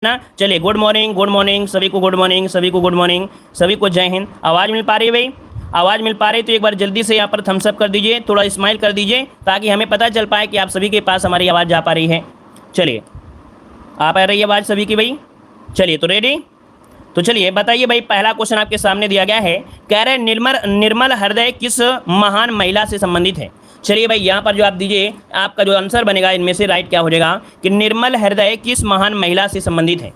ना। चलिए good morning, good morning सभी को, गुड मॉर्निंग सभी को, गुड मॉर्निंग सभी को, जय हिंद। आवाज़ मिल पा रही है भाई? आवाज़ मिल पा रही तो एक बार जल्दी से यहाँ पर थम्स अप कर दीजिए, थोड़ा स्माइल कर दीजिए ताकि हमें पता चल पाए कि आप सभी के पास हमारी आवाज़ जा पा रही है। चलिए आप आ रही है आवाज़ सभी की भाई? चलिए तो रेडी। तो चलिए बताइए भाई, पहला क्वेश्चन आपके सामने दिया गया है, कह रहे निर्मल निर्मल हृदय किस महान महिला से संबंधित है। चलिए भाई यहाँ पर जो आप दीजिए, आपका जो आंसर बनेगा इनमें से राइट क्या हो जाएगा कि निर्मल हृदय किस महान महिला से संबंधित है।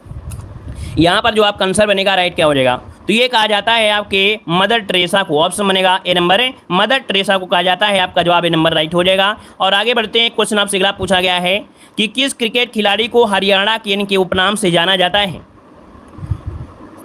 यहाँ पर जो आपका आंसर बनेगा राइट क्या हो जाएगा, तो ये कहा जाता है आपके मदर टेरेसा को। ऑप्शन बनेगा ए नंबर है, मदर टेरेसा को कहा जाता है। आपका जवाब ए नंबर राइट हो जाएगा। और आगे बढ़ते हैं, क्वेश्चन आपसे अगला पूछा गया है कि किस क्रिकेट खिलाड़ी को हरियाणा केन के उपनाम से जाना जाता है।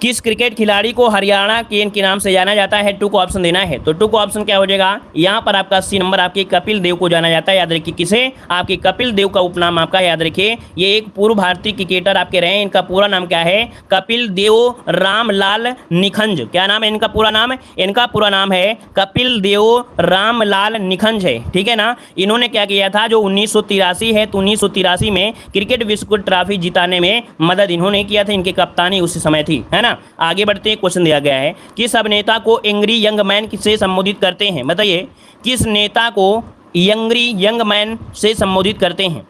किस क्रिकेट खिलाड़ी को हरियाणा केन के नाम से जाना जाता है। टू को ऑप्शन देना है, तो टू को ऑप्शन क्या हो जाएगा, यहाँ पर आपका सी नंबर आपके कपिल देव को जाना जाता है। याद रखिए किसे, आपके कपिल देव का उपनाम आपका याद रखिए। ये एक पूर्व भारतीय क्रिकेटर आपके रहे हैं। इनका पूरा नाम क्या है, कपिल देव रामलाल निखंज। क्या नाम है इनका पूरा नाम? इनका पूरा नाम है कपिल देव रामलाल निखंज है, ठीक है ना। इन्होंने क्या किया था, जो 1983 है तो 1983 में क्रिकेट विश्व कप ट्रॉफी जिताने में मदद इन्होंने किया था। इनकी कप्तानी उस समय थी, है ना। आगे बढ़ते हैं, क्वेश्चन दिया गया है किस अभिनेता को एंग्री यंग मैन से संबोधित करते हैं। बताइए किस नेता को एंग्री यंग मैन से संबोधित करते हैं।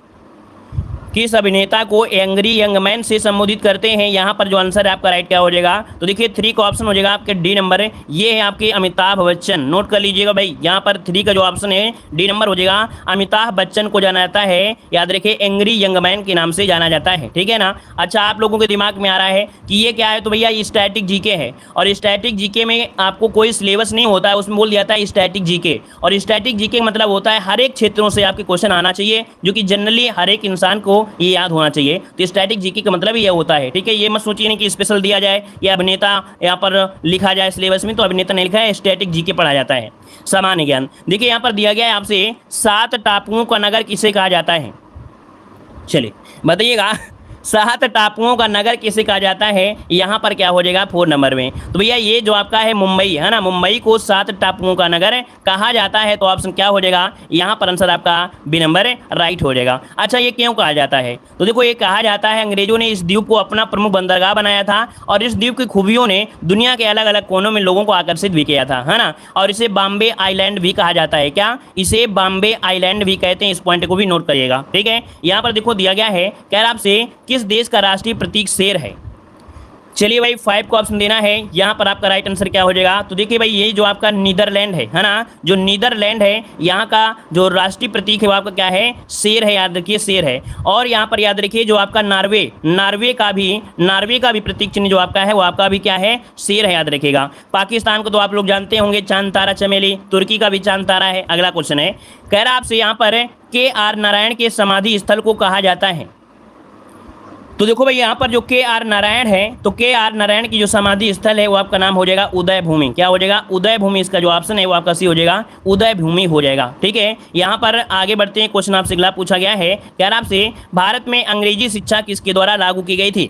किस अभिनेता को एंग्री यंग मैन से संबोधित करते हैं। यहाँ पर जो आंसर है आपका राइट क्या हो जाएगा, तो देखिए 3 का ऑप्शन हो जाएगा आपके डी नंबर है। ये है आपके अमिताभ बच्चन। नोट कर लीजिएगा भाई, यहाँ पर 3 का जो ऑप्शन है डी नंबर हो जाएगा। अमिताभ बच्चन को जाना जाता है, याद रखिए एंग्री यंग मैन के नाम से जाना जाता है, ठीक है ना। अच्छा, आप लोगों के दिमाग में आ रहा है कि ये क्या है, तो भैया स्टैटिक जीके है। और स्टैटिक जीके में आपको कोई सिलेबस नहीं होता है, उसमें बोल दिया था स्टैटिक जीके। और स्टैटिक जीके मतलब होता है हर एक क्षेत्रों से आपके क्वेश्चन आना चाहिए, जो कि जनरली हर एक इंसान को ये याद होना चाहिए। तो स्टैटिक जीके का मतलब ये होता है, ठीक है। ये मत सोचिए नहीं कि स्पेशल दिया जाए या अभिनेता यहाँ पर लिखा जाए सिलेबस में, तो अभिनेता नहीं लिखा है, स्टैटिक जीके पढ़ा जाता है, सामान्य ज्ञान। देखिए यहाँ पर दिया गया है आपसे 7 टापुओं का नगर किसे कहा जाता है। चलिए बताइएगा 7 टापुओं का नगर किसे कहा जाता है। यहाँ पर क्या हो जाएगा 4 नंबर में, तो भैया ये जो आपका है मुंबई है ना, मुंबई को 7 टापुओं का नगर कहा जाता है। तो ऑप्शन क्या हो जाएगा, यहाँ पर आंसर आपका बी नंबर राइट हो जाएगा। अच्छा, ये क्यों कहा जाता है, तो देखो ये कहा जाता है अंग्रेजों ने इस द्वीप को अपना प्रमुख बंदरगाह बनाया था, और इस द्वीप की खूबियों ने दुनिया के अलग अलग कोनों में लोगों को आकर्षित भी किया था, है ना। और इसे बॉम्बे आइलैंड भी कहा जाता है। क्या, इसे बॉम्बे आइलैंड भी कहते हैं। इस पॉइंट को भी नोट करिएगा, ठीक है। यहाँ पर देखो दिया गया है, कह रहा आपसे किस देश का राष्ट्रीय प्रतीक शेर है। चलिए भाई 5 को ऑप्शन देना है। यहाँ पर आपका राइट आंसर क्या हो जाएगा, तो देखिए भाई ये जो आपका नीदरलैंड है ना, जो नीदरलैंड है यहाँ का जो राष्ट्रीय प्रतीक है वो आपका क्या है, शेर है। याद रखिए शेर है। और यहाँ पर याद रखिए जो आपका नार्वे का भी प्रतीक चिन्ह जो आपका है वो आपका भी क्या है, शेर है, याद रखिएगा। पाकिस्तान को तो आप लोग जानते होंगे, चांद तारा चमेली। तुर्की का भी चांद तारा है। अगला क्वेश्चन है, कह रहा आपसे यहाँ पर के.आर. नारायण के समाधि स्थल को कहा जाता है। तो देखो भाई यहाँ पर जो के.आर. नारायण है, तो के.आर. नारायण की जो समाधि स्थल है वो आपका नाम हो जाएगा उदय भूमि। क्या हो जाएगा, उदय भूमि। इसका जो ऑप्शन है वो आपका सी हो जाएगा, उदय भूमि हो जाएगा, ठीक है। यहाँ पर आगे बढ़ते हैं, क्वेश्चन आपसे अगला पूछा गया है, क्या आपसे भारत में अंग्रेजी शिक्षा किसके द्वारा लागू की गई थी।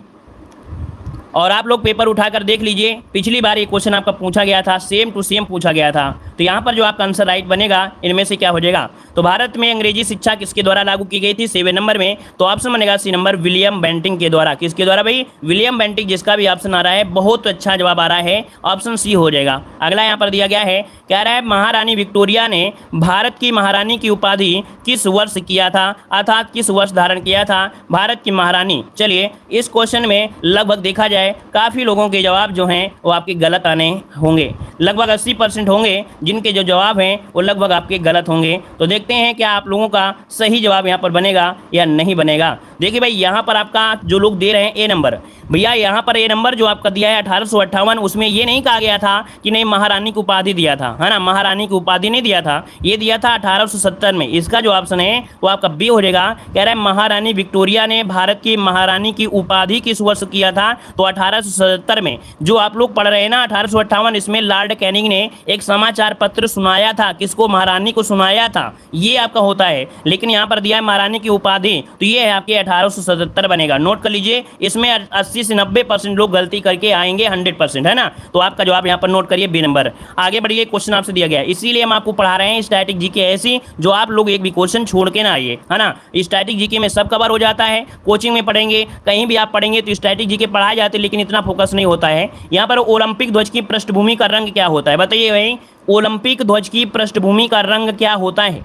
और आप लोग पेपर उठाकर देख लीजिए, पिछली बार ये क्वेश्चन आपका पूछा गया था, सेम टू सेम पूछा गया था। तो यहाँ पर जो आपका आंसर राइट बनेगा इनमें से क्या हो जाएगा, तो भारत में अंग्रेजी शिक्षा किसके द्वारा लागू की गई थी 7 नंबर में, तो ऑप्शन बनेगा सी नंबर विलियम बेंटिंग के द्वारा। किसके द्वारा भाई, विलियम बेंटिंग। जिसका भी ऑप्शन आ रहा है बहुत अच्छा जवाब आ रहा है, ऑप्शन सी हो जाएगा। अगला यहाँ पर दिया गया है, कह रहा है महारानी विक्टोरिया ने भारत की महारानी की उपाधि किस वर्ष किया था, अर्थात किस वर्ष धारण किया था भारत की महारानी। चलिए इस क्वेश्चन में लगभग देखा जाए काफ़ी लोगों के जवाब जो हैं वो आपके गलत आने होंगे। लगभग 80% होंगे जिनके जो जवाब हैं वो लगभग आपके गलत होंगे। तो देखते हैं क्या आप लोगों का सही जवाब यहाँ पर बनेगा या नहीं बनेगा। देखिए भाई यहाँ पर आपका जो लोग दे रहे हैं ए नंबर, भैया यहाँ पर ए नंबर जो आपका दिया है 1858, उसमें ये नहीं कहा गया था कि नहीं महारानी की उपाधि दिया था, है ना। महारानी की उपाधि नहीं दिया था, ये दिया था 1870 में। इसका जो ऑप्शन है वो आपका बी हो जाएगा। कह रहा है महारानी विक्टोरिया ने भारत की महारानी की उपाधि किस वर्ष किया था, तो 1870 में। जो आप लोग पढ़ रहे हैं ना 1858, इसमें लॉर्ड कैनिंग ने एक समाचार पत्र सुनाया था, किसको, महारानी को सुनाया था, ये आपका होता है। लेकिन यहाँ पर दिया है महारानी की उपाधि, तो ये है आपके 1877 बनेगा। नोट कर लीजिए, इसमें 80 से 90% लोग गलती करके आएंगे, 100%, है ना। तो आपका जवाब यहाँ पर नोट करिए, बी नंबर। आगे बढ़िए, क्वेश्चन आपसे दिया गया है, इसीलिए हम आपको पढ़ा रहे हैं स्टैटिक जीके ऐसी, जो आप लोग एक भी क्वेश्चन छोड़ के ना आइए, है ना। स्टैटिक जीके में सब कवर हो जाता है, कोचिंग में पढ़ेंगे, कहीं भी आप पढ़ेंगे तो स्टैटिक जीके पढ़ाए जाते हैं, लेकिन इतना फोकस नहीं होता है। यहाँ पर ओलंपिक ध्वज की पृष्ठभूमि का रंग क्या होता है, बताइए भाई। ओलंपिक ध्वज की पृष्ठभूमि का रंग क्या होता है?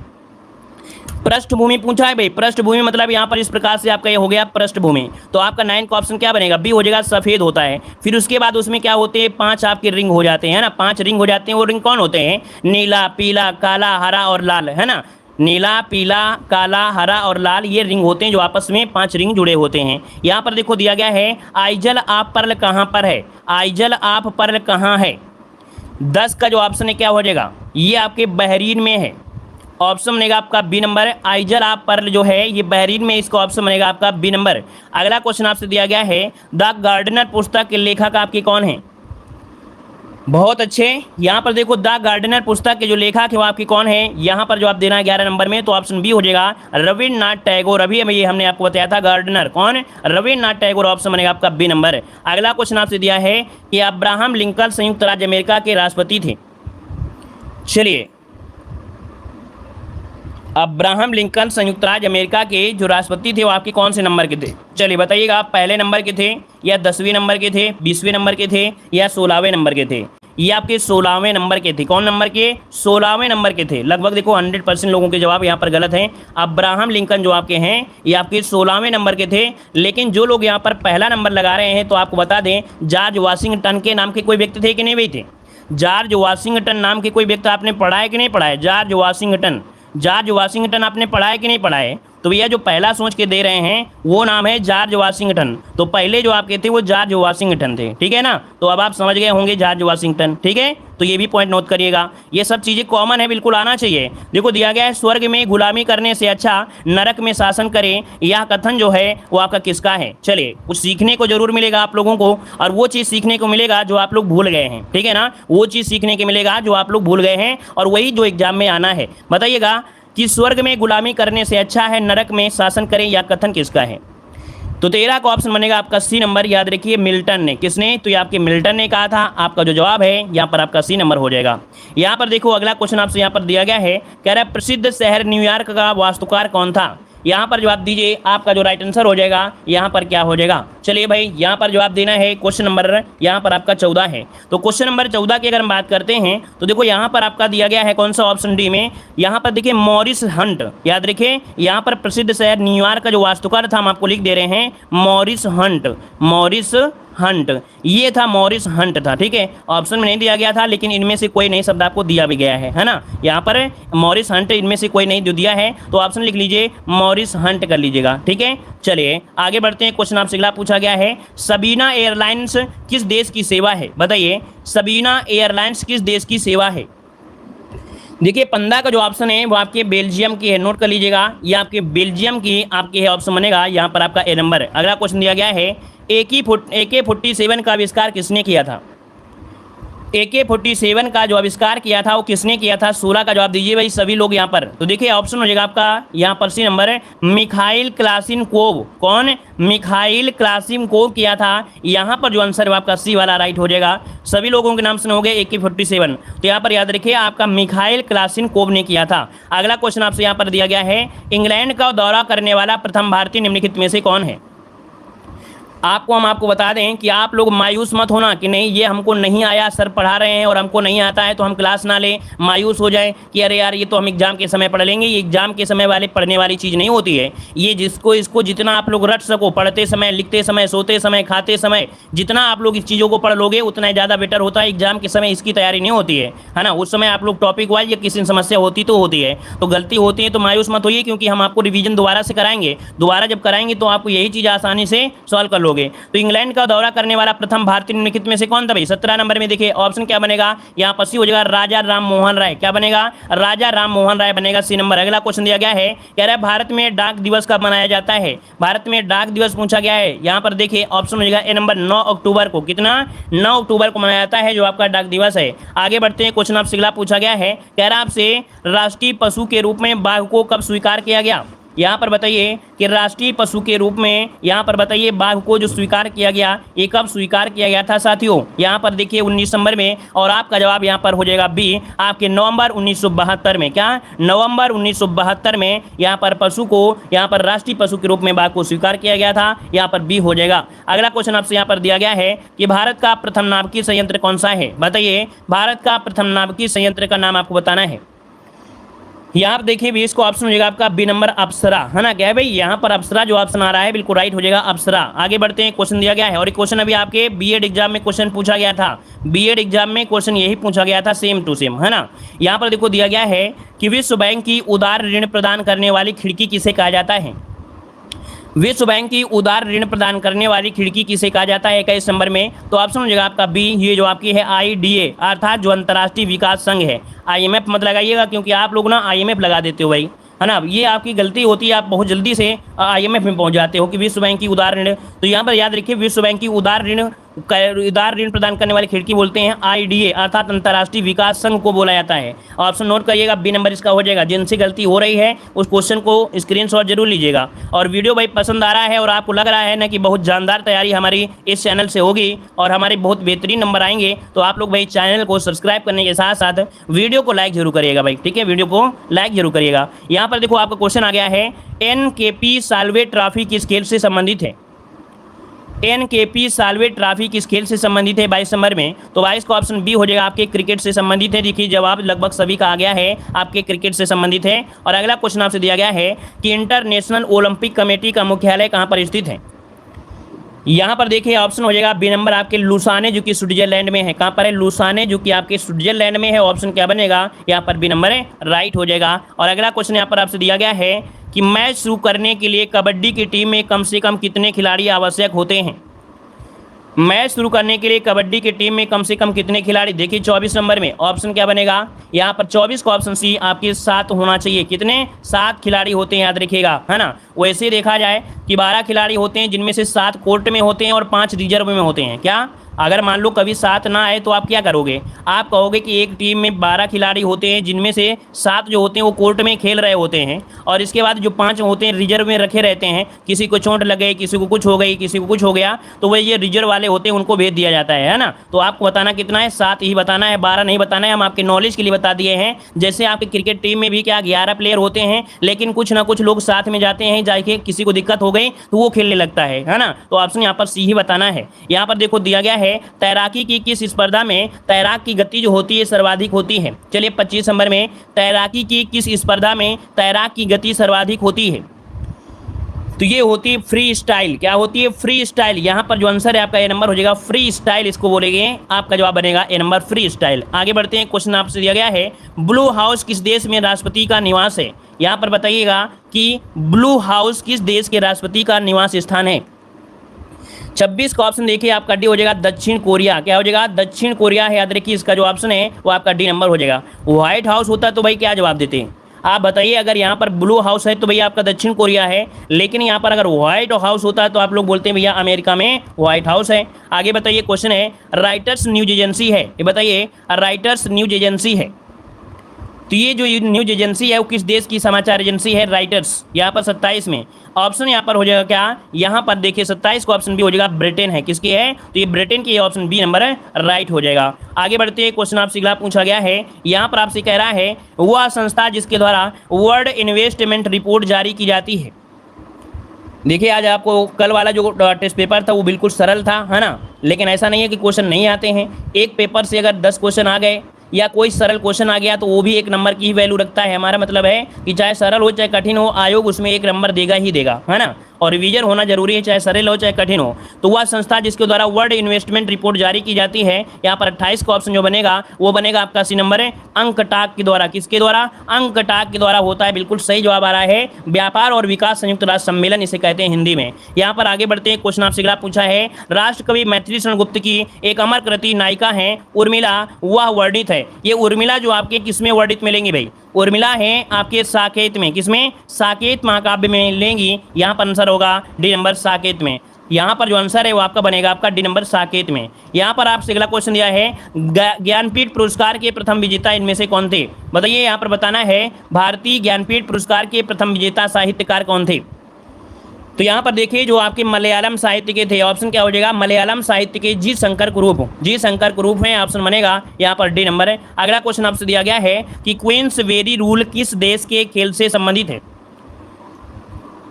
पृष्ठभूमि पूछा है भाई, पृष्ठभूमि मतलब यहाँ पर इस प्रकार से आपका ये हो गया पृष्ठभूमि। तो आपका 9 का ऑप्शन क्या बनेगा? बी हो जाएगा, सफेद होता है। फिर उसके बाद उसमें क्या होते हैं? 5 आपके रिंग हो जाते हैं, है ना। 5 रिंग हो जाते हैं। वो रिंग कौन होते हैं? नीला, पीला, काला, हरा और लाल, है ना। नीला, पीला, काला, हरा और लाल, ये रिंग होते हैं जो आपस में 5 रिंग जुड़े होते हैं। यहाँ पर देखो दिया गया है, आइजल आप पर्ल कहाँ पर है? आइजल आप पर्ल कहाँ है? 10 का जो ऑप्शन है क्या हो जाएगा? ये आपके बहरीन में है। ऑप्शन बनेगा आपका बी नंबर। आइजल आप पर्ल जो है ये बहरीन में, इसका ऑप्शन बनेगा आपका बी नंबर। अगला क्वेश्चन आपसे दिया गया है, द गार्डनर पुस्तक के लेखक आपके कौन है? बहुत अच्छे। यहाँ पर देखो, द गार्डनर पुस्तक के जो लेखक है वो आपके कौन है? यहाँ पर जो आप देना है 11 नंबर में, तो ऑप्शन बी हो जाएगा, रविन्द्रनाथ टैगोर। अभी ये हमने आपको बताया था, गार्डनर कौन? रविन्द्रनाथ टैगोर। ऑप्शन बनेगा आपका बी नंबर। अगला क्वेश्चन आपसे दिया है कि अब्राहम लिंकन संयुक्त राज्य अमेरिका के राष्ट्रपति थे। चलिए, अब्राहम लिंकन संयुक्त राज्य अमेरिका के जो राष्ट्रपति थे वो आपके कौन से नंबर के थे? चलिए बताइएगा, आप पहले नंबर के थे या 10वें नंबर के थे, 20वें नंबर के थे या 16वें नंबर के थे? ये आपके 16वें नंबर के थे। कौन नंबर के? 16वें नंबर के थे। लगभग देखो 100% लोगों के जवाब यहाँ पर गलत हैं। अब्राहम लिंकन जो आपके हैं ये आपके 16वें नंबर के थे। लेकिन जो लोग यहाँ पर पहला नंबर लगा रहे हैं, तो आपको बता दें, जॉर्ज वाशिंगटन के नाम के कोई व्यक्ति थे कि नहीं भाई थे? जॉर्ज वाशिंगटन नाम के कोई व्यक्ति आपने पढ़ा है कि नहीं पढ़ा है? जॉर्ज वाशिंगटन, जॉर्ज वाशिंगटन आपने पढ़ा है कि नहीं पढ़ा है? तो भैया जो पहला सोच के दे रहे हैं वो नाम है जॉर्ज वाशिंगटन। तो पहले जो आपके थे वो जॉर्ज वाशिंगटन थे, ठीक है ना। तो अब आप समझ गए होंगे जॉर्ज वाशिंगटन, ठीक है। तो ये भी पॉइंट नोट करिएगा, ये सब चीज़ें कॉमन है, बिल्कुल आना चाहिए। देखो दिया गया है, स्वर्ग में गुलामी करने से अच्छा नरक में शासन करें, यह कथन जो है वो आपका किसका है? चलिए, कुछ सीखने को जरूर मिलेगा आप लोगों को, और वो चीज़ सीखने को मिलेगा जो आप लोग भूल गए हैं, ठीक है ना। वो चीज़ सीखने को मिलेगा जो आप लोग भूल गए हैं, और वही जो एग्जाम में आना है। बताइएगा कि स्वर्ग में गुलामी करने से अच्छा है नरक में शासन करें, यह कथन किसका है? तो 13 का ऑप्शन बनेगा आपका सी नंबर। याद रखिए, मिल्टन ने। किसने? तो ये आपके मिल्टन ने कहा था। आपका जो जवाब है यहाँ पर आपका सी नंबर हो जाएगा। यहाँ पर देखो, अगला क्वेश्चन आपसे यहाँ पर दिया गया है, कह रहा है प्रसिद्ध शहर न्यूयॉर्क का वास्तुकार कौन था? यहाँ पर जवाब दीजिए, आपका जो राइट आंसर हो जाएगा यहाँ पर क्या हो जाएगा? चलिए भाई, यहाँ पर जवाब देना है, क्वेश्चन नंबर यहाँ पर आपका 14 है। तो क्वेश्चन नंबर 14 की अगर हम बात करते हैं तो देखो यहाँ पर आपका दिया गया है कौन सा? ऑप्शन डी में। यहाँ पर देखिए, मॉरिस हंट। याद रखिए, यहाँ पर प्रसिद्ध शहर न्यूयॉर्क का जो वास्तुकार था हम आपको लिख दे रहे हैं, मॉरिस हंट। मॉरिस हंट, ये था मॉरिस हंट था, ठीक है। ऑप्शन में नहीं दिया गया था, लेकिन इनमें से कोई नई शब्द आपको दिया भी गया है ना। यहाँ पर मॉरिस हंट, इनमें से कोई नहीं दिया है, तो ऑप्शन लिख लीजिए, मॉरिस हंट कर लीजिएगा, ठीक है। चलिए आगे बढ़ते हैं। क्वेश्चन आपसे अगला पूछा गया है, सबीना एयरलाइंस किस देश की सेवा है? बताइए, सबीना एयरलाइंस किस देश की सेवा है? देखिए 15 का जो ऑप्शन है वो आपके बेल्जियम की है। नोट कर लीजिएगा, ये आपके बेल्जियम की आपकी है, ऑप्शन बनेगा यहाँ पर आपका ए नंबर। अगला क्वेश्चन दिया गया है, AK-47 का आविष्कार किसने किया था? AK-47 का जो आविष्कार किया था वो किसने किया था? 16 का जवाब दीजिए भाई सभी लोग यहाँ पर। तो देखिए ऑप्शन हो जाएगा आपका यहाँ पर सी नंबर, मिखाइल क्लाशिनकोव। कौन? मिखाइल क्लाशिनकोव किया था। यहाँ पर जो आंसर है आपका सी वाला राइट हो जाएगा। सभी लोगों के नाम सुने होंगे AK-47, तो यहाँ पर याद रखिए आपका मिखाइल क्लाशिनकोव ने किया था। अगला क्वेश्चन आपसे यहाँ पर दिया गया है, इंग्लैंड का दौरा करने वाला प्रथम भारतीय निम्नलिखित में से कौन है? हम आपको बता दें कि आप लोग मायूस मत होना कि नहीं ये हमको नहीं आया, सर पढ़ा रहे हैं और हमको नहीं आता है तो हम क्लास ना लें, मायूस हो जाए कि अरे यार ये तो हम एग्जाम के समय पढ़ लेंगे। ये एग्जाम के समय वाले पढ़ने वाली चीज़ नहीं होती है। ये जिसको इसको जितना आप लोग रट सको, पढ़ते समय, लिखते समय, सोते समय, खाते समय, जितना आप लोग इस चीज़ों को पढ़ लोगे उतना ज़्यादा बेटर होता है। एग्जाम के समय इसकी तैयारी नहीं होती है ना। उस समय आप लोग टॉपिक वाइज या किसी समस्या होती तो होती है, तो गलती होती है तो मायूस मत होइए, क्योंकि हम आपको रिवीजन दोबारा से कराएंगे। दोबारा जब कराएंगे तो आपको यही चीज़ आसानी से सॉल्व कर लोगे। तो इंग्लैंड का दौरा करने वाला प्रथम भारतीय निम्नलिखित में से कौन था भाई? 17 नंबर में देखिए ऑप्शन क्या बनेगा यहाँ पर? सी हो जाएगा, राजा राम मोहन राय। क्या बनेगा? राजा राम मोहन राय बनेगा, सी नंबर। अगला क्वेश्चन दिया गया है, कह रहा है भारत में डाक दिवस कब मनाया जाता है? भारत में डाक दिवस पूछा गया है। यहाँ पर देखिए ऑप्शन हो जाएगा ए नंबर, 9 अक्टूबर को। कितना? 9 अक्टूबर को मनाया जाता है जो आपका डाक दिवस है। आगे बढ़ते हैं। क्वेश्चन आपसे अगला पूछा गया है, कह रहा है आपसे राष्ट्रीय पशु के रूप में बाघ को कब स्वीकार किया गया? यहाँ पर बताइए कि राष्ट्रीय पशु के रूप में यहाँ पर बताइए बाघ को जो स्वीकार किया गया, ये कब स्वीकार किया गया था साथियों? यहाँ पर देखिए 19 नवंबर में, और आपका जवाब यहाँ पर हो जाएगा बी, आपके नवंबर 1972 में। क्या? नवंबर 1972 में यहाँ पर पशु को, यहाँ पर राष्ट्रीय पशु के रूप में बाघ को स्वीकार किया गया था। यहाँ पर बी हो जाएगा। अगला क्वेश्चन आपसे यहाँ पर दिया गया है कि भारत का प्रथम नाभिकीय संयंत्र कौन सा है? बताइए, भारत का प्रथम नाभिकीय संयंत्र का नाम आपको बताना है। यहाँ पर देखिए भी इसको ऑप्शन हो जाएगा आपका बी नंबर, अप्सरा, है ना। क्या है भाई? यहाँ पर अप्सरा जो ऑप्शन आ रहा है बिल्कुल राइट हो जाएगा, अप्सरा। आगे बढ़ते हैं, क्वेश्चन दिया गया है, और ये क्वेश्चन अभी आपके बीएड एग्जाम में क्वेश्चन पूछा गया था। बीएड एग्जाम में क्वेश्चन यही पूछा गया था, सेम टू सेम, है ना। यहाँ पर देखो दिया गया है कि विश्व बैंक की उदार ऋण प्रदान करने वाली खिड़की किसे कहा जाता है? विश्व बैंक की उदार ऋण प्रदान करने वाली खिड़की किसे कहा जाता है 21 नंबर में? तो ऑप्शन हो जाएगा आपका बी, ये जो आपकी है आईडीए, अर्थात जो अंतर्राष्ट्रीय विकास संघ है। आईएमएफ मत लगाइएगा, क्योंकि आप लोग ना आईएमएफ लगा देते हो भाई, है ना। ये आपकी गलती होती है, आप बहुत जल्दी से आईएमएफ में पहुंच जाते हो कि विश्व बैंक की उदार ऋण। तो यहाँ पर याद रखिए, विश्व बैंक की उदार ऋण प्रदान करने वाली खिड़की बोलते हैं आईडीए, अर्थात अंतर्राष्ट्रीय विकास संघ को बोला जाता है। ऑप्शन नोट करिएगा, बी नंबर इसका हो जाएगा। जिनसे गलती हो रही है उस क्वेश्चन को स्क्रीनशॉट जरूर लीजिएगा। और वीडियो भाई पसंद आ रहा है और आपको लग रहा है ना कि बहुत जानदार तैयारी हमारी इस चैनल से होगी और हमारे बहुत बेहतरीन नंबर आएंगे, तो आप लोग भाई चैनल को सब्सक्राइब करने के साथ साथ वीडियो को लाइक जरूर करिएगा भाई, ठीक है। वीडियो को लाइक जरूर करिएगा। यहाँ पर देखो आपका क्वेश्चन आ गया है, एनकेपी साल्वे ट्रॉफी किस खेल से संबंधित है? एनकेपी साल्वे ट्रॉफी किस खेल से संबंधित है 22 नंबर में? तो 22 का ऑप्शन बी हो जाएगा, आपके क्रिकेट से संबंधित है। देखिए जवाब लगभग सभी का आ गया है, आपके क्रिकेट से संबंधित है। और अगला क्वेश्चन आपसे दिया गया है कि इंटरनेशनल ओलंपिक कमेटी का मुख्यालय कहाँ पर स्थित है? यहाँ पर देखिए ऑप्शन हो जाएगा बी नंबर, आपके लुसाने, जो कि स्विट्जरलैंड में है। कहाँ पर है? लुसाने, जो कि आपके स्विट्जरलैंड में है। ऑप्शन क्या बनेगा? यहाँ पर बी नंबर है, राइट हो जाएगा। और अगला क्वेश्चन यहाँ पर आपसे दिया गया है कि मैच शुरू करने के लिए कबड्डी की टीम में कम से कम कितने खिलाड़ी आवश्यक होते हैं? मैच शुरू करने के लिए कबड्डी की टीम में कम से कम कितने खिलाड़ी? देखिए 24 नंबर में ऑप्शन क्या बनेगा? यहाँ पर 24 का ऑप्शन सी आपके 7 होना चाहिए। कितने? 7 खिलाड़ी होते हैं, याद रखिएगा, है ना। वैसे देखा जाए कि 12 खिलाड़ी होते हैं, जिनमें से 7 कोर्ट में होते हैं और 5 रिजर्व में होते हैं। क्या? अगर मान लो कभी 7 ना आए तो आप क्या करोगे? आप कहोगे कि एक टीम में 12 खिलाड़ी होते हैं, जिनमें से 7 जो होते हैं वो कोर्ट में खेल रहे होते हैं, और इसके बाद जो 5 होते हैं रिजर्व में रखे रहते हैं। किसी को चोट लग गई, किसी को कुछ हो गई, किसी को कुछ हो गया, तो वह ये रिजर्व वाले होते हैं, उनको भेज दिया जाता है ना। तो आपको बताना कितना है? 7 ही बताना है, 12 नहीं बताना है। हम आपके नॉलेज के लिए बता दिए हैं। जैसे आपकी क्रिकेट टीम में भी क्या 11 प्लेयर होते हैं, लेकिन कुछ ना कुछ लोग साथ में जाते हैं, जाके किसी को दिक्कत हो गई तो वो खेलने लगता है ना। तो ऑप्शन यहाँ पर सी ही बताना है। यहाँ पर देखो दिया गया है, तैराकी की किस स्पर्धा में तैराक की गति जो होती है सर्वाधिक होती है? चलिए 25 नंबर में, तैराकी की किस स्पर्धा में तैराक की गति सर्वाधिक होती है? तो ये होती है फ्री स्टाइल। क्या होती है? Free style. यहाँ पर जो आंसर है आपका ए नंबर हो जाएगा, फ्री स्टाइल इसको बोलेंगे। आपका जवाब बनेगा ए नंबर, फ्री स्टाइल। आगे बढ़ते हैं, क्वेश्चन आपसे दिया गया है, ब्लू हाउस किस देश में राष्ट्रपति का निवास है? यहाँ पर बताइएगा कि ब्लू हाउस किस देश के राष्ट्रपति का निवास स्थान है। 26 का ऑप्शन देखिए आपका डी हो जाएगा, दक्षिण कोरिया। क्या हो जाएगा? दक्षिण कोरिया है। याद रखिए इसका जो ऑप्शन है वो आपका डी नंबर हो जाएगा। व्हाइट हाउस होता तो भाई क्या जवाब देते हैं आप? बताइए। अगर यहाँ पर ब्लू हाउस है तो भैया आपका दक्षिण कोरिया है, लेकिन यहाँ पर अगर व्हाइट हाउस होता है तो आप लोग बोलते हैं भैया अमेरिका में व्हाइट हाउस है। आगे बताइए, क्वेश्चन है, राइटर्स न्यूज एजेंसी है, ये बताइए राइटर्स न्यूज एजेंसी है, तो ये जो न्यूज एजेंसी है वो किस देश की समाचार एजेंसी है? राइटर्स। यहाँ पर 27 में ऑप्शन यहाँ पर हो जाएगा क्या? यहाँ पर देखिए 27 का ऑप्शन बी हो जाएगा, ब्रिटेन है। किसकी है? तो ये ब्रिटेन की ऑप्शन बी नंबर है, राइट हो जाएगा। आगे बढ़ते हैं, क्वेश्चन आपसे अगला पूछा गया है, यहाँ पर आपसे कह रहा है वह संस्था जिसके द्वारा वर्ल्ड इन्वेस्टमेंट रिपोर्ट जारी की जाती है। देखिए आज आपको कल वाला जो टेस्ट पेपर था वो बिल्कुल सरल था, है ना, लेकिन ऐसा नहीं है कि क्वेश्चन नहीं आते हैं। एक पेपर से अगर 10 क्वेश्चन आ गए या कोई सरल क्वेश्चन आ गया तो वो भी 1 नंबर की ही वैल्यू रखता है। हमारा मतलब है कि चाहे सरल हो चाहे कठिन हो, आयोग उसमें 1 नंबर देगा ही देगा, है ना। और रिवीजन होना जरूरी है, चाहे सरल हो चाहे कठिन हो। तो वह संस्था जिसके द्वारा वर्ल्ड इन्वेस्टमेंट रिपोर्ट जारी की जाती है, यहाँ पर 28 का ऑप्शन जो बनेगा वो बनेगा आपका सी नंबर है, अंकटाक के द्वारा। किसके द्वारा? अंकटाक के द्वारा होता है। बिल्कुल सही जवाब आ रहा है, व्यापार और विकास संयुक्त राष्ट्र सम्मेलन इसे कहते हैं हिंदी में। यहाँ पर आगे बढ़ते हैं, क्वेश्चन आपसे अगला पूछा है, राष्ट्रकवि मैथिली शरण गुप्त की एक अमर कृति नायिका है उर्मिला, वह वर्णित है। ये उर्मिला जो आपके किसमें वर्णित मिलेंगी भाई? उर्मिला है आपके साकेत में। किसमें? साकेत महाकाव्य में लेंगी। यहाँ पर आंसर होगा डी नंबर, साकेत में। यहाँ पर जो आंसर है वो आपका बनेगा आपका डी नंबर साकेत में। यहाँ पर आपसे अगला क्वेश्चन दिया है ज्ञानपीठ पुरस्कार के प्रथम विजेता इनमें से कौन थे? बताइए, यहाँ पर बताना है भारतीय ज्ञानपीठ पुरस्कार के प्रथम विजेता साहित्यकार कौन थे? तो यहाँ पर देखिए जो आपके मलयालम साहित्य के थे, ऑप्शन क्या हो जाएगा? मलयालम साहित्य के जी शंकर कुरूप, जी शंकर कुरूप है, ऑप्शन बनेगा यहाँ पर डी नंबर है। अगला क्वेश्चन आपसे दिया गया है कि क्वींस वेरी रूल किस देश के खेल से संबंधित है?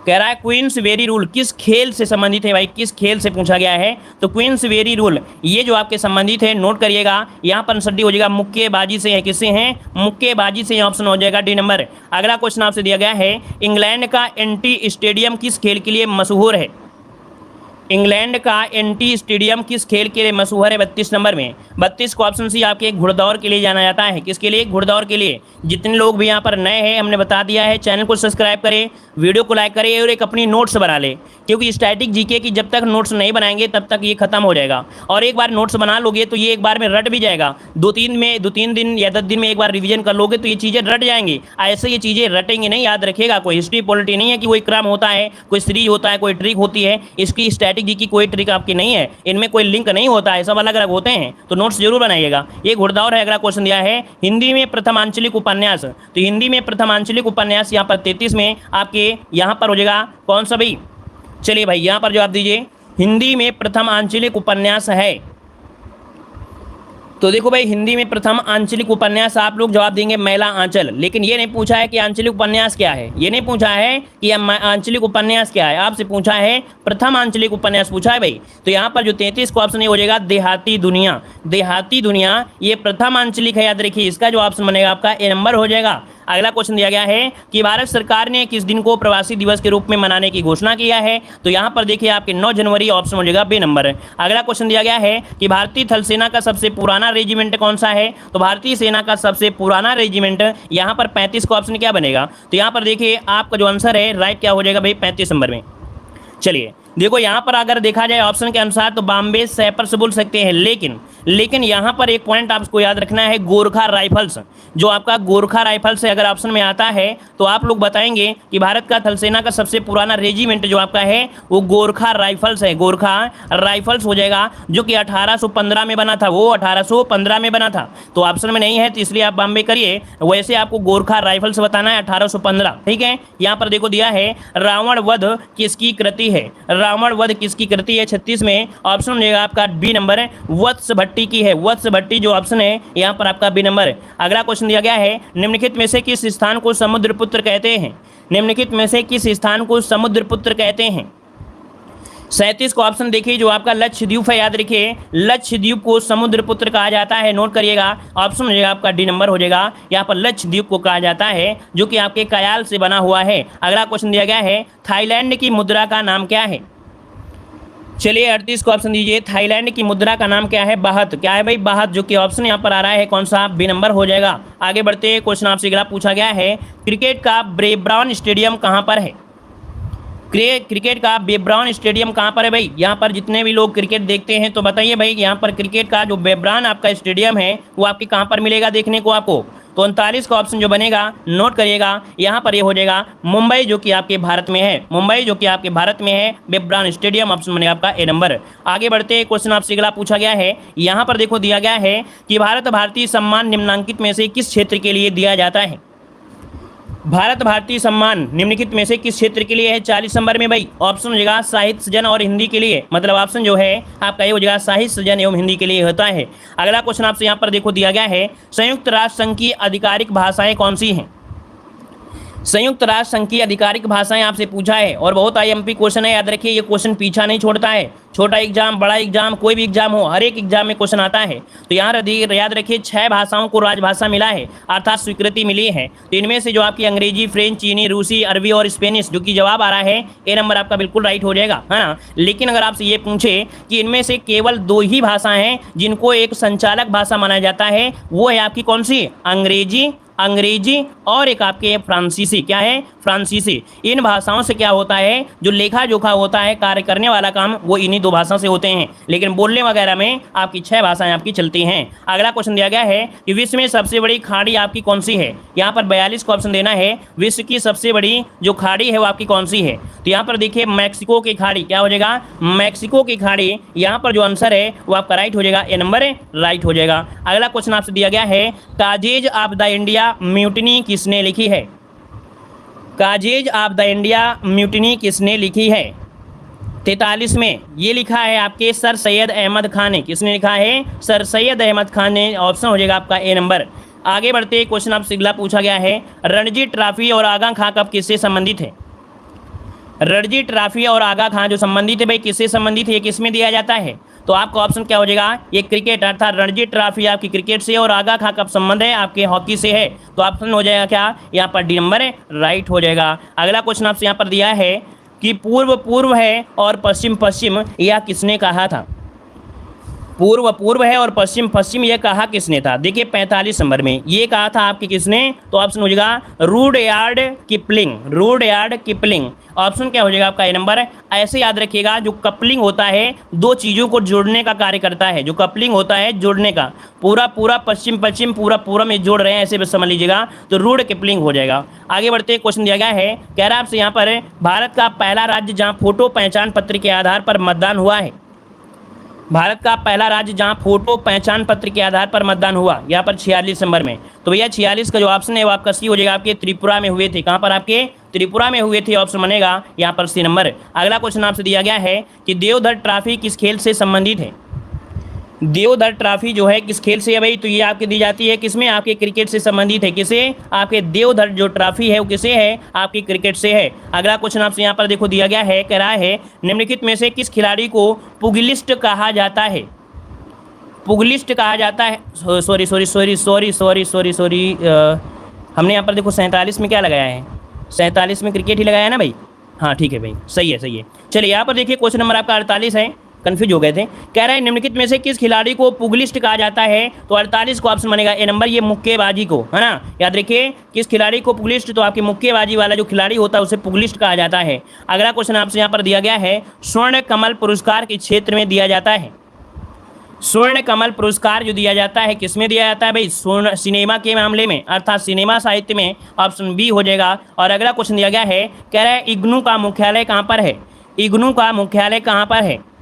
कह रहा है क्वींस वेरी रूल किस खेल से संबंधित है भाई, किस खेल से पूछा गया है? तो क्वींस वेरी रूल ये जो आपके संबंधित है, नोट करिएगा, यहाँ पर आंसर डी हो जाएगा मुक्केबाजी से है। किससे हैं? मुक्केबाजी से, ऑप्शन हो जाएगा डी नंबर। अगला क्वेश्चन आपसे दिया गया है इंग्लैंड का एंटी स्टेडियम किस खेल के लिए मशहूर है? इंग्लैंड का एंटी स्टेडियम किस खेल के लिए मशहूर है? 32 नंबर में। 32 को ऑप्शन सी आपके घुड़दौड़ के लिए जाना जाता है। किसके लिए? घुड़दौड़ के लिए। जितने लोग भी यहाँ पर नए हैं हमने बता दिया है, चैनल को सब्सक्राइब करें, वीडियो को लाइक करें और एक अपनी नोट्स बना लें, क्योंकि स्टैटिक जीके की जब तक नोट्स नहीं बनाएंगे तब तक ये खत्म हो जाएगा। और एक बार नोट्स बना लोगे तो ये एक बार में रट भी जाएगा। दो तीन दिन या 10 दिन में एक बार रिवीजन कर लोगे तो ये चीज़ें रट जाएंगी। ऐसे ये चीज़ें रटेंगे नहीं, याद रखिएगा। कोई हिस्ट्री पॉलिटी नहीं है कि कोई क्रम होता है, कोई सीरीज होता है, कोई ट्रिक होती है। इसकी स्टैटिक जी की कोई ट्रिक आपकी नहीं है, इनमें कोई लिंक नहीं होता है, सब अलग अलग होते हैं। तो नोट्स जरूर बनाइएगा। ये घुड़दौड़ है। अगला क्वेश्चन दिया है हिंदी में प्रथम आंचलिक उपन्यास। तो हिंदी में प्रथम आंचलिक उपन्यास यहाँ पर 33 में आपके यहाँ पर हो जाएगा कौन सा भाई? चलिए भाई यहाँ पर जवाब दीजिए। हिंदी में प्रथम आंचलिक उपन्यास है, तो देखो भाई हिंदी में प्रथम आंचलिक उपन्यास आप लोग जवाब देंगे मैला आंचल। लेकिन ये नहीं पूछा है कि आंचलिक उपन्यास क्या है, ये नहीं पूछा है कि आंचलिक उपन्यास क्या है, आपसे पूछा है प्रथम आंचलिक उपन्यास पूछा है भाई। तो यहाँ पर जो 33 को ऑप्शन ये हो जाएगा देहाती दुनिया। देहाती दुनिया ये प्रथम आंचलिक है, याद रखिए। इसका जो ऑप्शन बनेगा आपका ए नंबर हो जाएगा। अगला क्वेश्चन दिया गया है कि भारत सरकार ने किस दिन को प्रवासी दिवस के रूप में मनाने की घोषणा किया है? तो यहाँ पर देखिए आपके 9 जनवरी, ऑप्शन हो जाएगा बी नंबर। अगला क्वेश्चन दिया गया है कि भारतीय थल सेना का सबसे पुराना रेजिमेंट कौन सा है? तो भारतीय सेना का सबसे पुराना रेजिमेंट यहाँ पर 35 का ऑप्शन क्या बनेगा? तो यहाँ पर देखिए आपका जो आंसर है राइट क्या हो जाएगा भाई? 35 नंबर में। चलिए देखो यहाँ पर अगर देखा जाए ऑप्शन के अनुसार तो बॉम्बे सैपर से बोल सकते हैं, लेकिन यहाँ पर एक पॉइंट आपको याद रखना है, गोरखा राइफल्स। जो आपका गोरखा राइफल्स अगर ऑप्शन में आता है तो आप लोग बताएंगे कि भारत का थल सेना का सबसे पुराना रेजिमेंट जो आपका है वो गोरखा राइफल्स है, गोरखा राइफल्स हो जाएगा, जो कि 1815 में बना था। वो 1815 में बना था, तो ऑप्शन में नहीं है, तो इसलिए आप बॉम्बे करिए। वैसे आपको गोरखा राइफल्स बताना है 1815, ठीक है। यहाँ पर देखो दिया है रावण वध किसकी कृति है? रावण वध किसकी कृति है? 36 में ऑप्शन मिलेगा आपका बी नंबर है, वत्स भट्टी की है। वत्स भट्टी जो ऑप्शन है यहाँ पर आपका बी नंबर है। अगला क्वेश्चन दिया गया है निम्नलिखित में से किस स्थान को समुद्रपुत्र कहते हैं? निम्नलिखित में से किस स्थान को समुद्रपुत्र कहते हैं? 37 को ऑप्शन देखिए जो आपका लक्षद्वीप है, याद रखिए लक्षद्वीप को समुद्रपुत्र कहा जाता है। नोट करिएगा, ऑप्शन हो जाएगा आपका डी नंबर हो जाएगा। यहाँ पर लक्षद्वीप को कहा जाता है, जो कि आपके कयाल से बना हुआ है। अगला क्वेश्चन दिया गया है थाईलैंड की मुद्रा का नाम क्या है? चलिए 38 को ऑप्शन दीजिए, थाईलैंड की मुद्रा का नाम क्या है? बाहत। क्या है भाई? बाहत, जो कि ऑप्शन यहाँ पर आ रहा है कौन सा? बी नंबर हो जाएगा। आगे बढ़ते क्वेश्चन आपसे अगला पूछा गया है क्रिकेट का ब्रेबॉर्न स्टेडियम कहाँ पर है? क्रिकेट का ब्रेबॉर्न स्टेडियम कहाँ पर है भाई? यहाँ पर जितने भी लोग क्रिकेट देखते हैं तो बताइए भाई, यहाँ पर क्रिकेट का जो ब्रेबॉर्न आपका स्टेडियम है वो आपके कहाँ पर मिलेगा देखने को आपको? तो 39 का ऑप्शन जो बनेगा नोट करिएगा, यहाँ पर ये हो जाएगा मुंबई, जो कि आपके भारत में है। मुंबई जो कि आपके भारत में है, ब्रेबॉर्न स्टेडियम ऑप्शन बनेगा आपका ए नंबर। आगे बढ़ते क्वेश्चन आपसे अगला पूछा गया है, यहाँ पर देखो दिया गया है कि भारत भारतीय सम्मान निम्नलिखित में से किस क्षेत्र के लिए दिया जाता है? भारत भारतीय सम्मान निम्नलिखित में से किस क्षेत्र के लिए है? 40 नंबर में भाई ऑप्शन हो जाएगा साहित्य सृजन और हिंदी के लिए। मतलब ऑप्शन जो है आपका ये हो जाएगा साहित्य सृजन एवं हिंदी के लिए होता है। अगला क्वेश्चन आपसे यहाँ पर देखो दिया गया है संयुक्त राष्ट्र संघ की आधिकारिक भाषाएं कौन सी हैं? संयुक्त राष्ट्र संघ की आधिकारिक भाषाएं आपसे पूछा है और बहुत आईएमपी क्वेश्चन है, याद रखिए ये क्वेश्चन पीछा नहीं छोड़ता है। छोटा एग्जाम, बड़ा एग्जाम, कोई भी एग्जाम हो, हर एक एग्जाम में क्वेश्चन आता है। तो यहाँ याद रखिए 6 भाषाओं को राजभाषा मिला है, अर्थात स्वीकृति मिली है। तो इनमें से जो आपकी अंग्रेजी, फ्रेंच, चीनी, रूसी, अरबी और स्पेनिश, जो कि जवाब आ रहा है ए नंबर आपका बिल्कुल राइट हो जाएगा, है ना। लेकिन अगर आपसे ये पूछे कि इनमें से केवल 2 ही भाषा हैं जिनको एक संचालक भाषा माना जाता है, वो है आपकी कौन सी? अंग्रेजी अंग्रेजी और एक आपके फ्रांसीसी। क्या है? फ्रांसीसी। इन भाषाओं से क्या होता है, जो लेखा जोखा होता है, कार्य करने वाला काम, वो इन्हीं 2 भाषा से होते हैं। लेकिन बोलने वगैरह में आपकी 6 भाषाएं आपकी चलती हैं। अगला क्वेश्चन दिया गया है कि विश्व में सबसे बड़ी खाड़ी आपकी कौन सी है। यहाँ पर 42 का ऑप्शन देना है। विश्व की सबसे बड़ी जो खाड़ी है वो आपकी कौन सी है? तो यहाँ पर देखिए मैक्सिको की खाड़ी। क्या हो जाएगा? मैक्सिको की खाड़ी। यहाँ पर जो आंसर है वो आपका राइट हो जाएगा, ए नंबर राइट हो जाएगा। अगला क्वेश्चन आपसे दिया गया है, causes of the India mutiny किसने लिखी है? Causes of the India mutiny किसने लिखी है? 43 में ये लिखा है आपके सर सैयद अहमद खान ने। किसने लिखा है? सर सैयद अहमद खान ने। ऑप्शन हो जाएगा आपका ए नंबर। आगे बढ़ते क्वेश्चन आपसे अगला पूछा गया है, रणजी ट्रॉफी और आगा खां कब किससे संबंधित है? रणजी ट्रॉफी और आगा खां जो संबंधित है भाई, किससे संबंधित है, ये किस में दिया जाता है? तो आपका ऑप्शन क्या हो जाएगा? ये क्रिकेट, अर्थात रणजी ट्रॉफी आपकी क्रिकेट से और आगा खां का संबंध है आपके हॉकी से है। तो ऑप्शन हो जाएगा क्या? यहाँ पर डी नंबर राइट हो जाएगा। अगला क्वेश्चन आपसे यहाँ पर दिया है कि पूर्व पूर्व है और पश्चिम पश्चिम, यह किसने कहा था? पूर्व पूर्व है और पश्चिम पश्चिम, यह कहा किसने था? देखिए 45 नंबर में ये कहा था आपके किसने? तो ऑप्शन हो जाएगा Rudyard Kipling. Rudyard Kipling. Option क्या हो जाएगा आपका? ए नंबर। ऐसे याद रखिएगा, जो कपलिंग होता है 2 चीज़ों को जोड़ने का कार्य करता है। जो कपलिंग होता है जोड़ने का, पूरा पूरा पश्चिम पश्चिम पूरा पूरा में जोड़ रहे हैं, ऐसे समझ लीजिएगा, तो रूड किपलिंग हो जाएगा। आगे बढ़ते क्वेश्चन दिया गया है, कह रहा है आपसे यहाँ पर, भारत का पहला राज्य जहाँ फोटो पहचान पत्र के आधार पर मतदान हुआ है। भारत का पहला राज्य जहां फोटो पहचान पत्र के आधार पर मतदान हुआ, यहाँ पर 46 नंबर में। तो भैया 46 का जो ऑप्शन है वो आपका सी हो जाएगा। आपके त्रिपुरा में हुए थे। कहाँ पर? आपके त्रिपुरा में हुए थे। ऑप्शन बनेगा यहाँ पर सी नंबर। अगला क्वेश्चन आपसे दिया गया है कि देवधर ट्रॉफी किस खेल से संबंधित है? देवधर ट्रॉफी जो है किस खेल से है भाई? तो ये आपके दी जाती है किसमें? आपके क्रिकेट से संबंधित है। किसे? आपके देवधर जो ट्रॉफी है वो किसे है? आपकी क्रिकेट से है। अगला क्वेश्चन आपसे यहाँ पर देखो दिया गया है, कह रहा है निम्नलिखित में से किस खिलाड़ी को पुगिलिस्ट कहा जाता है? पुगिलिस्ट कहा जाता है। सॉरी, हमने यहाँ पर देखो 47 में क्या लगाया है? 47 में क्रिकेट ही लगाया है ना भाई? हाँ ठीक है भाई, सही है। चलिए यहाँ पर देखिए क्वेश्चन नंबर आपका 48 है। कंफ्यूज हो गए थे। कह रहा है निम्नलिखित में से किस खिलाड़ी को पुगिलिस्ट कहा जाता है? तो 48 को ऑप्शन बनेगा ए नंबर। ये मुक्केबाजी को, है ना, याद रखिए, किस खिलाड़ी को पुगिलिस्ट? तो आपकी मुक्केबाजी वाला जो खिलाड़ी होता है उसे पुगिलिस्ट कहा जाता है। अगला क्वेश्चन आपसे यहाँ पर दिया गया है, स्वर्ण कमल पुरस्कार किस क्षेत्र में दिया जाता है? स्वर्ण कमल पुरस्कार जो दिया जाता है किस में दिया जाता है भाई? स्वर्ण सिनेमा के मामले में, अर्थात सिनेमा साहित्य में। ऑप्शन बी हो जाएगा। और अगला क्वेश्चन दिया गया है, कह रहा है इग्नू का मुख्यालय कहाँ पर है? इग्नू का मुख्यालय कहाँ पर है?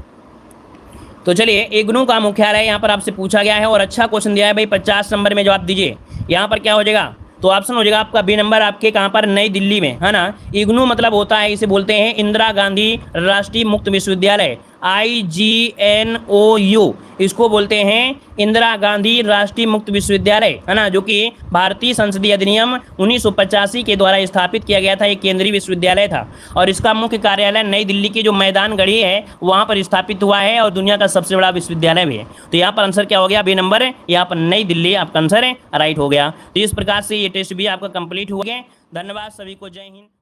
तो चलिए इग्नू का मुख्यालय यहाँ पर आपसे पूछा गया है और अच्छा क्वेश्चन दिया है भाई। 50 नंबर में जवाब दीजिए। यहाँ पर क्या हो जाएगा? तो ऑप्शन हो जाएगा आपका बी नंबर। आपके कहाँ पर? नई दिल्ली में, है ना। इग्नू मतलब होता है, इसे बोलते हैं इंदिरा गांधी राष्ट्रीय मुक्त विश्वविद्यालय, IGNOU, इसको बोलते हैं इंदिरा गांधी राष्ट्रीय मुक्त विश्वविद्यालय, है ना, जो कि भारतीय संसदीय अधिनियम 1985 के द्वारा स्थापित किया गया था। ये केंद्रीय विश्वविद्यालय था और इसका मुख्य कार्यालय नई दिल्ली की जो मैदान गढ़ी है वहाँ पर स्थापित हुआ है और दुनिया का सबसे बड़ा विश्वविद्यालय भी है। तो यहाँ पर आंसर क्या हो गया? B number. यहाँ पर नई दिल्ली आपका आंसर है, राइट हो गया। तो इस प्रकार से ये टेस्ट भी आपका कंप्लीट हो गया। धन्यवाद सभी को, जय हिंद।